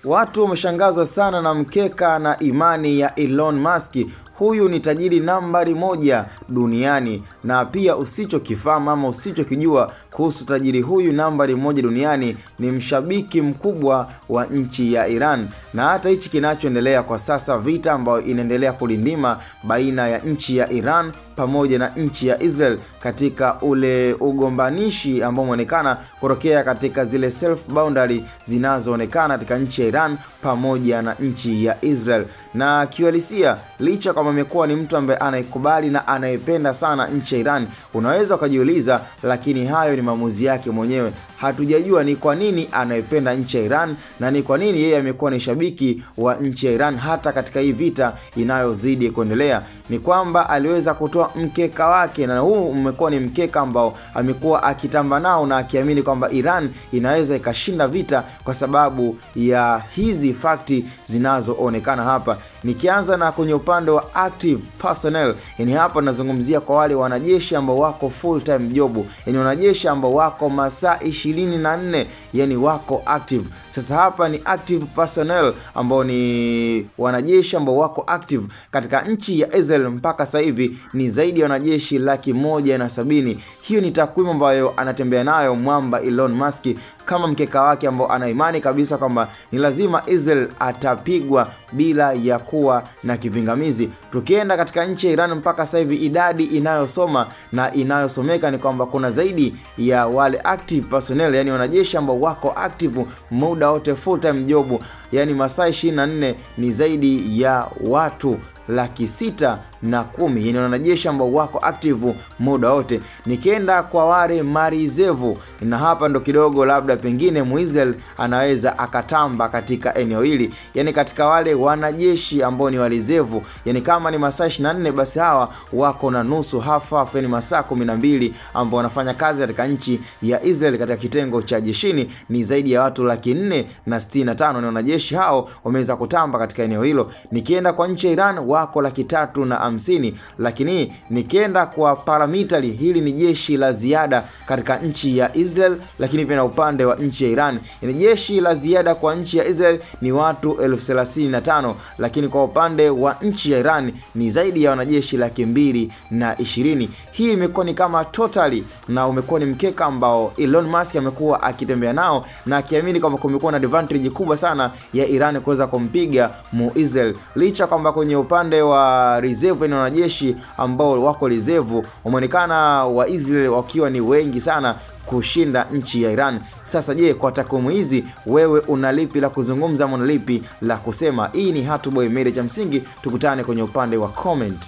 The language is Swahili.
Watu wameshangazwa sana na mkeka na imani ya Elon Musk. Huyu ni tajiri nambari 1 duniani, na pia usichokifahamu ama usichokijua kuhusu tajiri huyu nambari 1 duniani ni mshabiki mkubwa wa nchi ya Iran. Na hata hichi kinachoendelea kwa sasa, vita ambayo inaendelea kulindima baina ya nchi ya Iran pamoja na nchi ya Israel katika ule ugombanishi ambao umeonekana kutokea katika zile self boundary zinazoonekana katika nchi ya Iran pamoja na nchi ya Israel. Na kiuhalisia, licha kama amekuwa ni mtu ambaye anaikubali na anaipenda sana nchi ya Iran, unaweza ukajiuliza, lakini hayo ni maamuzi yake mwenyewe. Hatujajua ni kwa nini anaipenda nchi ya Iran na ni kwa nini yeye amekuwa ni shabiki wa nchi ya Iran hata katika hii vita inayozidi kuendelea. Ni kwamba aliweza kutoa mkeka wake, na huu umekuwa ni mkeka ambao amekuwa akitamba nao na akiamini kwamba Iran inaweza ikashinda vita kwa sababu ya hizi fakti zinazoonekana hapa. Nikianza na kwenye upande wa active personnel, yani hapa nazungumzia kwa wale wanajeshi ambao wako full time job, yani wanajeshi ambao wako masaa 24, yani wako active. Sasa hapa ni active personnel ambao ni wanajeshi ambao wako active katika nchi ya Israel mpaka sasa hivi ni zaidi ya wanajeshi 170,000. Hiyo ni takwimu ambayo anatembea nayo mwamba Elon Musk kama mkeka wake ambao ana imani kabisa kwamba ni lazima Israel atapigwa bila ya kuwa na kipingamizi. Tukienda katika nchi ya Iran mpaka sasa hivi, idadi inayosoma na inayosomeka ni kwamba kuna zaidi ya wale active personnel, yani wanajeshi ambao wako active muda wote full time job, yani masaa 24, ni zaidi ya watu 610,000, yani wanajeshi ambao wako active muda wote. Nikienda kwa wale marizevu, na hapa ndo kidogo labda pengine Muisrael anaweza akatamba katika eneo hili, yani katika wale wanajeshi ambao ni walizevu, yani kama ni masaa 24, basi hawa wako na nusu half, yani masaa 12 ambao wanafanya kazi katika nchi ya Israel katika kitengo cha jeshini, ni zaidi ya watu 465,000, na wanajeshi hao wameweza kutamba katika eneo hilo. Nikienda kwa nchi ya Iran wako 350,000, lakini nikienda kwa paramilitary, hili ni jeshi la ziada katika nchi ya Israel, lakini pia na upande wa nchi ya Iran, yani jeshi la ziada kwa nchi ya Israel ni watu 35,000, lakini kwa upande wa nchi ya Iran ni zaidi ya wanajeshi 220,000. Hii imekuwa ni kama totally, na umekuwa ni mkeka ambao Elon Musk amekuwa akitembea nao na akiamini kwamba kumekuwa na advantage kubwa sana ya Iran kuweza kumpiga Israel, licha kwamba kwenye upande wa reserve na wanajeshi ambao wako reserve umeonekana wa Israel wakiwa ni wengi sana kushinda nchi ya Iran. Sasa je, kwa takwimu hizi wewe unalipi la kuzungumza ama unalipi la kusema? Hii ni Hatuboy Media, cha msingi tukutane kwenye upande wa comment.